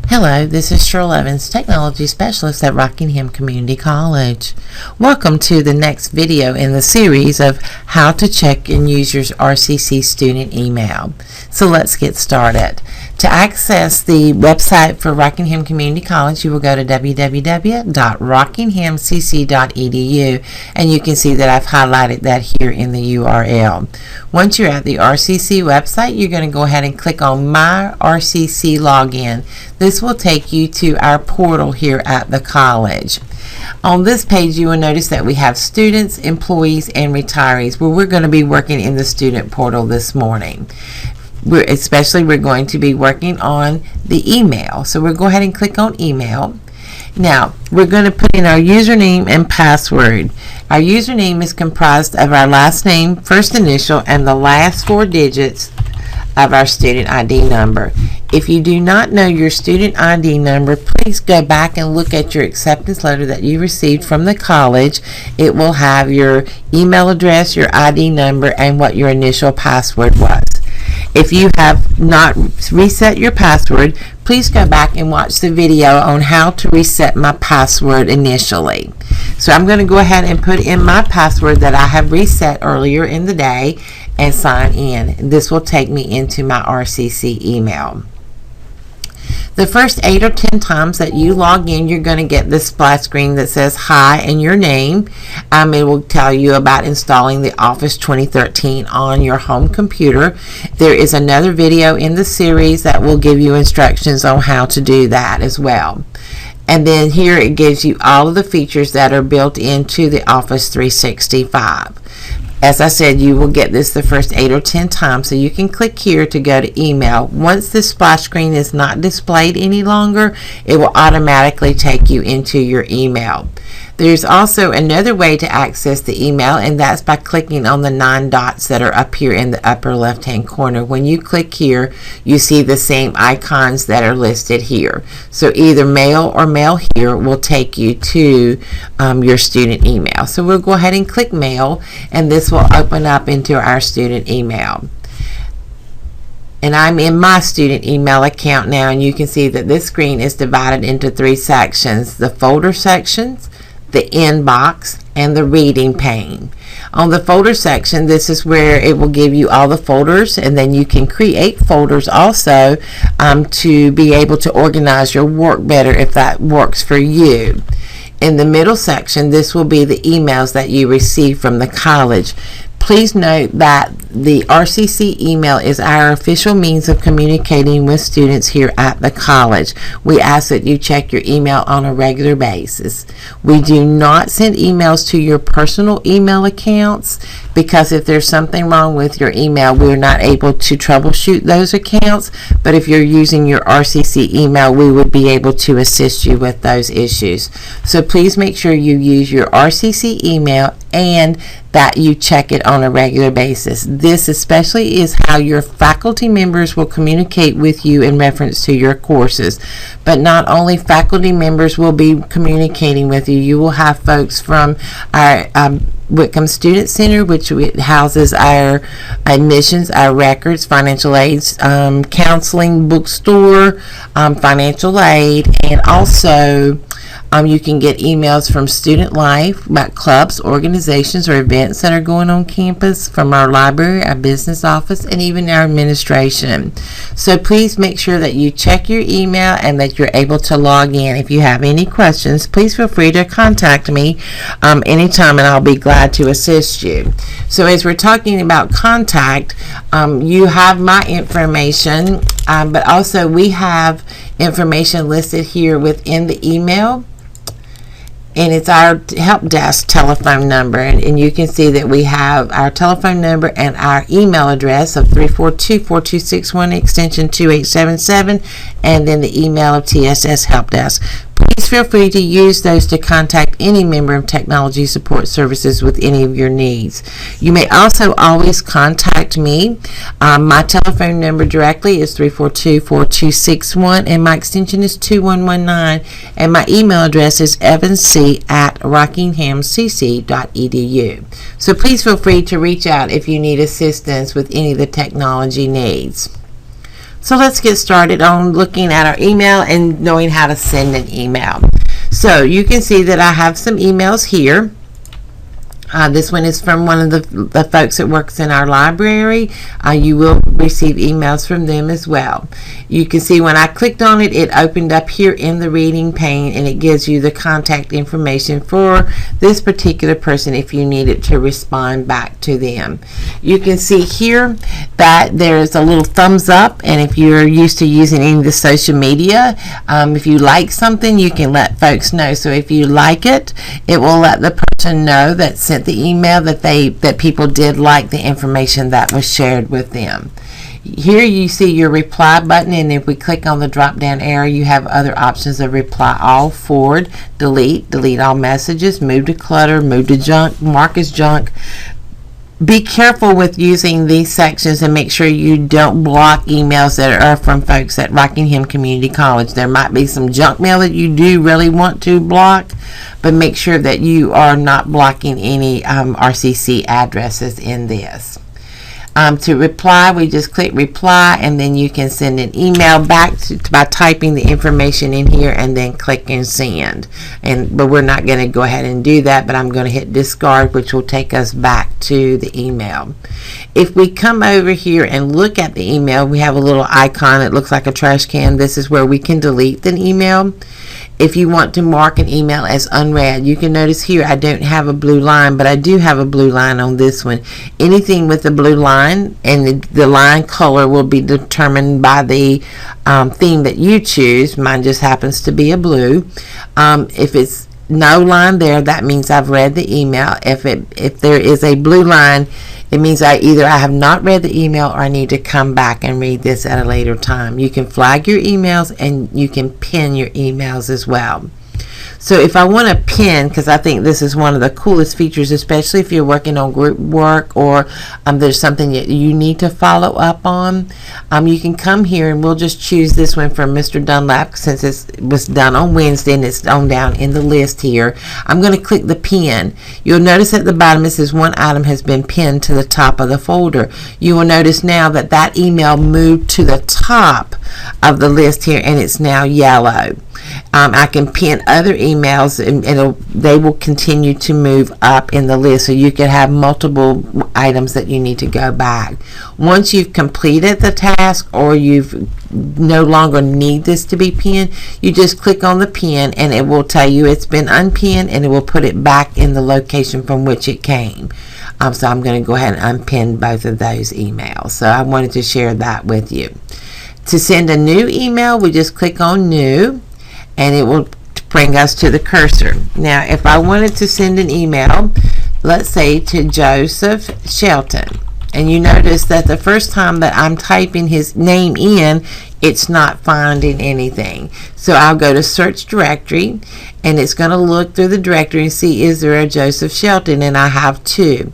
Hello, this is Cheryl Evans, Technology Specialist at Rockingham Community College. Welcome to the next video in the series of how to check and use your RCC student email. So let's get started. To access the website for Rockingham Community College, you will go to www.rockinghamcc.edu, and you can see that I've highlighted that here in the URL. Once you're at the RCC website, you're going to go ahead and click on My RCC Login. This will take you to our portal here at the college. On this page, you will notice that we have students, employees, and retirees, where we're going to be working in the student portal this morning. We're going to be working on the email. So we'll go ahead and click on email. Now, we're going to put in our username and password. Our username is comprised of our last name, first initial, and the last 4 digits of our student ID number. If you do not know your student ID number, please go back and look at your acceptance letter that you received from the college. It will have your email address, your ID number, and what your initial password was. If you have not reset your password, please go back and watch the video on how to reset my password initially. So I'm going to go ahead and put in my password that I have reset earlier in the day and sign in. This will take me into my RCC email. The first 8 or 10 times that you log in, you're going to get this splash screen that says hi and your name. It will tell you about installing the Office 2013 on your home computer. There is another video in the series that will give you instructions on how to do that as well. And then here it gives you all of the features that are built into the Office 365. As I said, you will get this the first 8 or 10 times, so you can click here to go to email. Once this splash screen is not displayed any longer, it will automatically take you into your email. There's also another way to access the email, and that's by clicking on the 9 dots that are up here in the upper left hand corner. When you click here, you see the same icons that are listed here. So either mail or mail here will take you to your student email. So we'll go ahead and click mail, and this will open up into our student email. And I'm in my student email account now, and you can see that this screen is divided into 3 sections: the folder sections, the inbox, and the reading pane. On the folder section, this is where it will give you all the folders, and then you can create folders also to be able to organize your work better if that works for you. In the middle section, this will be the emails that you receive from the college. Please note that the RCC email is our official means of communicating with students here at the college. We ask that you check your email on a regular basis. We do not send emails to your personal email accounts, because if there's something wrong with your email, we're not able to troubleshoot those accounts. But if you're using your RCC email, we would be able to assist you with those issues. So please make sure you use your RCC email and that you check it on a regular basis. This especially is how your faculty members will communicate with you in reference to your courses. But not only faculty members will be communicating with you, you will have folks from our Whitcomb Student Center, which houses our admissions, our records, financial aids, counseling, bookstore, financial aid, and also you can get emails from Student Life about clubs, organizations, or events that are going on campus, from our library, our business office, and even our administration. So please make sure that you check your email and that you're able to log in. If you have any questions, please feel free to contact me anytime, and I'll be glad to assist you. So as we're talking about contact, you have my information, but also we have information listed here within the email, and it's our help desk telephone number, and you can see that we have our telephone number and our email address of 342-4261 extension 2877, and then the email of TSS Help Desk. Please feel free to use those to contact any member of Technology Support Services with any of your needs. You may also always contact me. My telephone number directly is 342-4261, and my extension is 2119, and my email address is evanc@rockinghamcc.edu. So please feel free to reach out if you need assistance with any of the technology needs. So let's get started on looking at our email and knowing how to send an email. So you can see that I have some emails here. This one is from one of the folks that works in our library. You will receive emails from them as well. You can see when I clicked on it, it opened up here in the reading pane, and it gives you the contact information for this particular person if you needed to respond back to them. You can see here that there's a little thumbs up, and if you're used to using any of the social media, if you like something, you can let folks know. So if you like it, it will let the person know that sent the email that people did like the information that was shared with them. Here you see your reply button, and if we click on the drop down arrow, you have other options of reply all, forward, delete all messages, move to clutter, move to junk, mark as junk. Be careful with using these sections and make sure you don't block emails that are from folks at Rockingham Community College. There might be some junk mail that you do really want to block, but make sure that you are not blocking any RCC addresses in this. To reply, we just click reply, and then you can send an email back by typing the information in here and then click and send. But we're not going to go ahead and do that, but I'm going to hit discard, which will take us back to the email. If we come over here and look at the email, we have a little icon that looks like a trash can. This is where we can delete an email. If you want to mark an email as unread, you can notice here I don't have a blue line, but I do have a blue line on this one. Anything with a blue line, and the line color will be determined by the theme that you choose. Mine just happens to be a blue. If it's no line there, that means I've read the email. If there is a blue line, it means I have not read the email, or I need to come back and read this at a later time. You can flag your emails, and you can pin your emails as well. So if I want to pin, because I think this is one of the coolest features, especially if you're working on group work, or there's something that you need to follow up on, you can come here, and we'll just choose this one from Mr. Dunlap since it was done on Wednesday and it's on down in the list here. I'm going to click the pin. You'll notice at the bottom it says one item has been pinned to the top of the folder. You will notice now that that email moved to the top of the list here, and it's now yellow. I can pin other emails, and they will continue to move up in the list, so you could have multiple items that you need to go back. Once you've completed the task, or you no longer need this to be pinned, you just click on the pin, and it will tell you it's been unpinned, and it will put it back in the location from which it came. So I'm going to go ahead and unpin both of those emails. So I wanted to share that with you. To send a new email, we just click on new, and it will bring us to the cursor. Now, if I wanted to send an email, let's say to Joseph Shelton, and you notice that the first time that I'm typing his name in, it's not finding anything. So I'll go to search directory, and it's going to look through the directory and see, is there a Joseph Shelton? And I have two.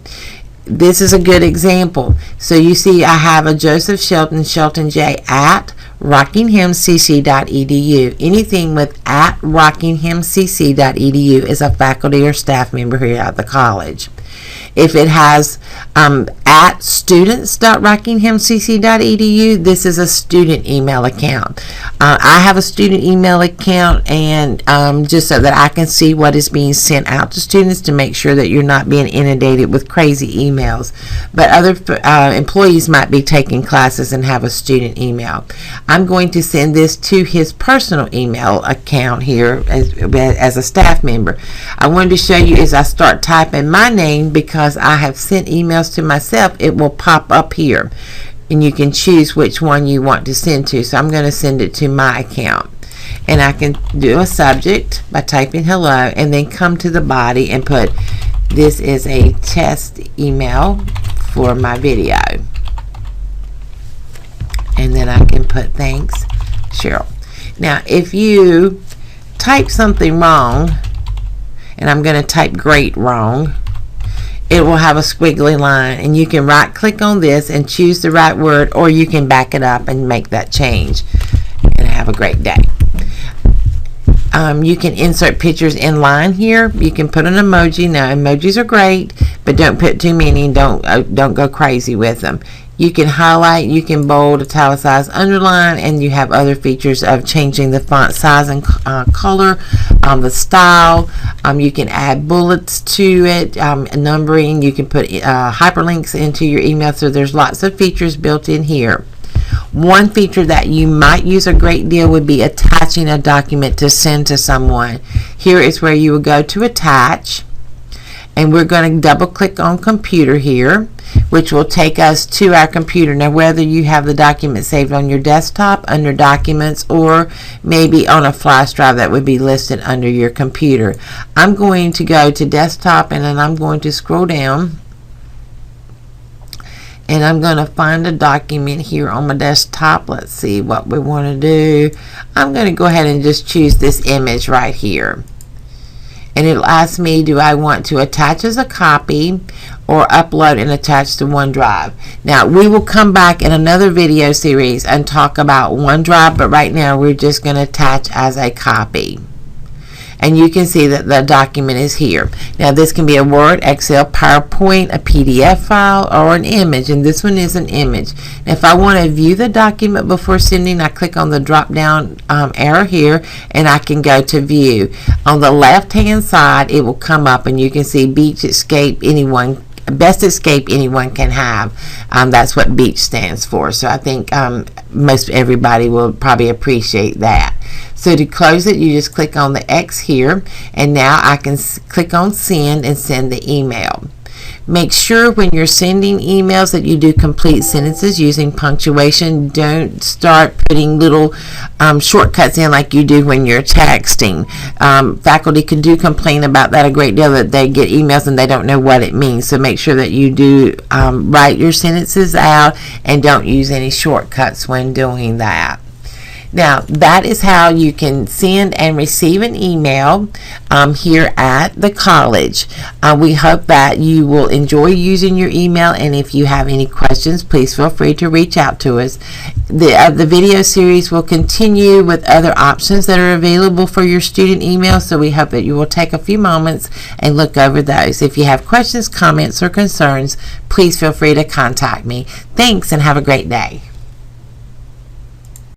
This is a good example. So you see I have a Joseph Shelton, Shelton J at rockinghamcc.edu. Anything with at rockinghamcc.edu is a faculty or staff member here at the college. If it has at students.rockinghamcc.edu, this is a student email account. I have a student email account, and just so that I can see what is being sent out to students to make sure that you're not being inundated with crazy emails. But other employees might be taking classes and have a student email. I'm going to send this to his personal email account here as a staff member. I wanted to show you as I start typing my name, because I have sent emails to myself, it will pop up here, and you can choose which one you want to send to. So I'm going to send it to my account, and I can do a subject by typing hello, and then come to the body and put, this is a test email for my video, and then I can put thanks Cheryl. Now if you type something wrong, and I'm going to type great wrong, it will have a squiggly line, and you can right click on this and choose the right word, or you can back it up and make that change. And have a great day. You can insert pictures in line here. You can put an emoji. Now emojis are great, but don't put too many, and don't go crazy with them. You can highlight, you can bold, italicize, underline, and you have other features of changing the font size and color, the style. You can add bullets to it, numbering. You can put hyperlinks into your email. So there's lots of features built in here. One feature that you might use a great deal would be attaching a document to send to someone. Here is where you would go to attach, and we're going to double click on computer here, which will take us to our computer. Now, whether you have the document saved on your desktop under documents or maybe on a flash drive, that would be listed under your computer. I'm going to go to desktop, and then I'm going to scroll down, and I'm going to find a document here on my desktop. Let's see what we want to do. I'm going to go ahead and just choose this image right here. And it'll ask me, do I want to attach as a copy or upload and attach to OneDrive? Now, we will come back in another video series and talk about OneDrive, but right now we're just going to attach as a copy. And you can see that the document is here. Now, this can be a Word, Excel, PowerPoint, a PDF file, or an image, and this one is an image. Now, if I want to view the document before sending, I click on the drop down arrow here, and I can go to view. On the left hand side, it will come up, and you can see Beach Escape Anyone, best escape anyone can have. That's what BEACH stands for. So I think most everybody will probably appreciate that. So to close it, you just click on the X here, and now I can click on send and send the email. Make sure when you're sending emails that you do complete sentences using punctuation. Don't start putting little shortcuts in like you do when you're texting. Faculty can complain about that a great deal, that they get emails and they don't know what it means. So make sure that you do write your sentences out and don't use any shortcuts when doing that. Now, that is how you can send and receive an email here at the college. We hope that you will enjoy using your email, and if you have any questions, please feel free to reach out to us. The video series will continue with other options that are available for your student email, so we hope that you will take a few moments and look over those. If you have questions, comments, or concerns, please feel free to contact me. Thanks, and have a great day.